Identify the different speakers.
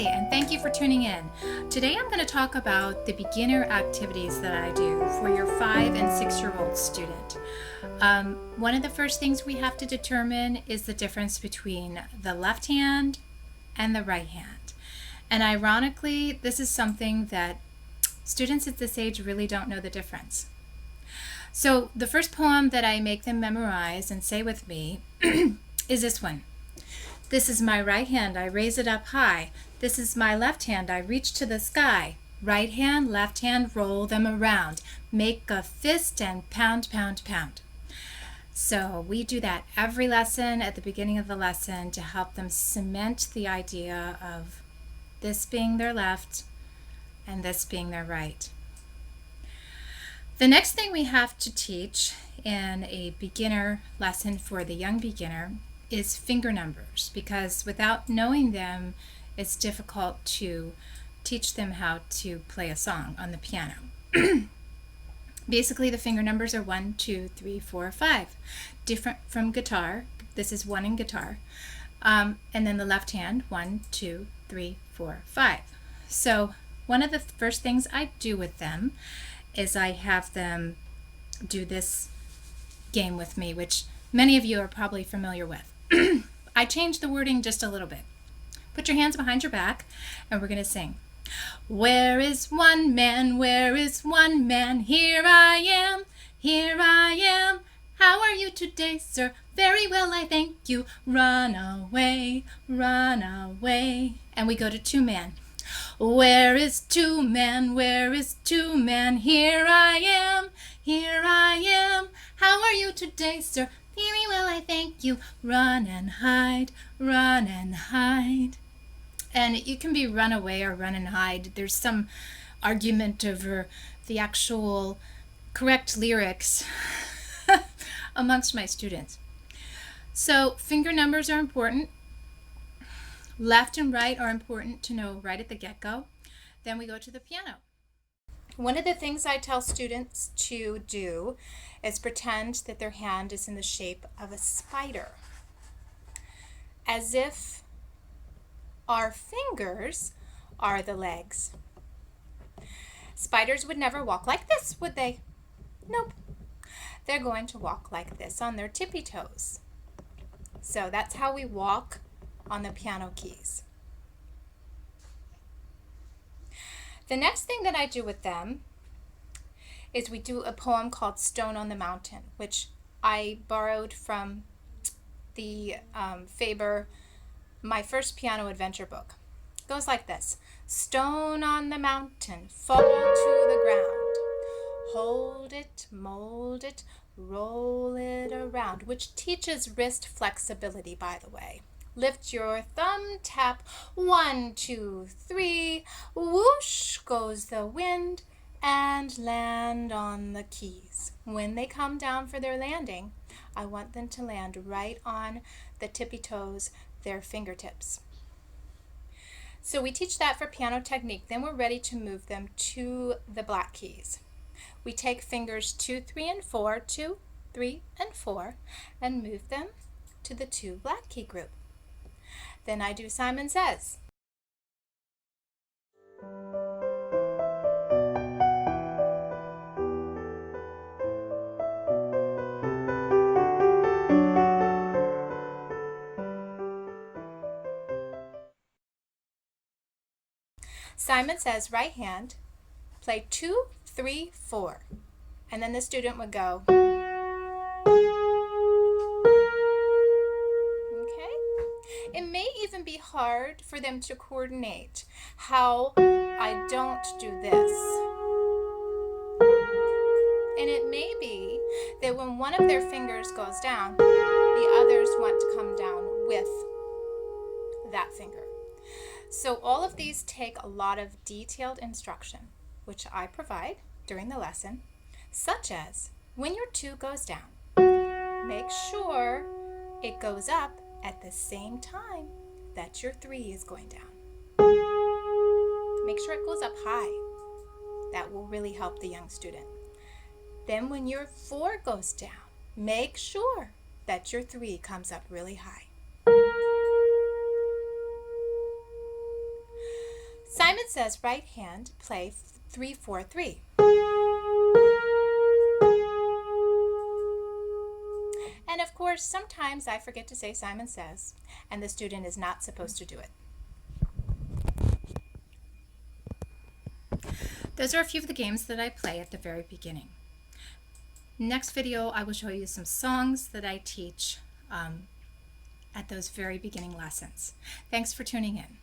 Speaker 1: and thank you for tuning in. Today I'm going to talk about the beginner activities that I do for your 5 and 6-year-old student. One of the first things we have to determine is the difference between the left hand and the right hand. And ironically, this is something that students at this age really don't know the difference. So the first poem that I make them memorize and say with me is this one. This is my right hand, I raise it up high. This is my left hand, I reach to the sky. Right hand, left hand, roll them around. Make a fist and pound, pound, pound. So we do that every lesson at the beginning of the lesson to help them cement the idea of this being their left and this being their right. The next thing we have to teach in a beginner lesson for the young beginner is finger numbers, because without knowing them, it's difficult to teach them how to play a song on the piano. Basically, the finger numbers are 1, 2, 3, 4, 5. Different from guitar. This is 1 in guitar. And then the left hand, 1, 2, 3, 4, 5. So one of the first things I do with them is I have them do this game with me, which many of you are probably familiar with. I changed the wording just a little bit. Put your hands behind your back and we're going to sing. Where is one man? Where is one man? Here I am, here I am. How are you today, sir? Very well, I thank you. Run away, run away. And we go to two man. Where is two man? Where is two man? Here I am, here I am. How are you today, sir? Very well, I thank you. Run and hide, run and hide. And you can be run away or run and hide. There's some argument over the actual correct lyrics amongst my students. So finger numbers are important. Left and right are important to know right at the get-go. Then we go to the piano. One of the things I tell students to do is pretend that their hand is in the shape of a spider, as if our fingers are the legs. Spiders would never walk like this, would they? Nope. They're going to walk like this on their tippy toes. So that's how we walk on the piano keys. The next thing that I do with them is we do a poem called Stone on the Mountain, which I borrowed from the Faber, My First Piano Adventure book. It goes like this. Stone on the mountain, fall to the ground. Hold it, mold it, roll it around, which teaches wrist flexibility, by the way. Lift your thumb, tap, 1, 2, 3, whoosh goes the wind, and land on the keys. When they come down for their landing, I want them to land right on the tippy toes, their fingertips. So we teach that for piano technique. Then we're ready to move them to the black keys. We take fingers 2, 3, and 4, 2, 3, and 4, and move them to the 2 black key group. Then I do Simon Says. Simon Says, right hand, play 2, 3, 4. And then the student would go. It may even be hard for them to coordinate how I don't do this. And it may be that when one of their fingers goes down, the others want to come down with that finger. So all of these take a lot of detailed instruction, which I provide during the lesson, such as when your 2 goes down, make sure it goes up at the same time that your 3 is going down. Make sure it goes up high. That will really help the young student. Then when your 4 goes down, make sure that your 3 comes up really high. says right hand, play 3-4-3. And of course, sometimes I forget to say Simon Says, and the student is not supposed to do it. Those are a few of the games that I play at the very beginning. Next video, I will show you some songs that I teach at those very beginning lessons. Thanks for tuning in.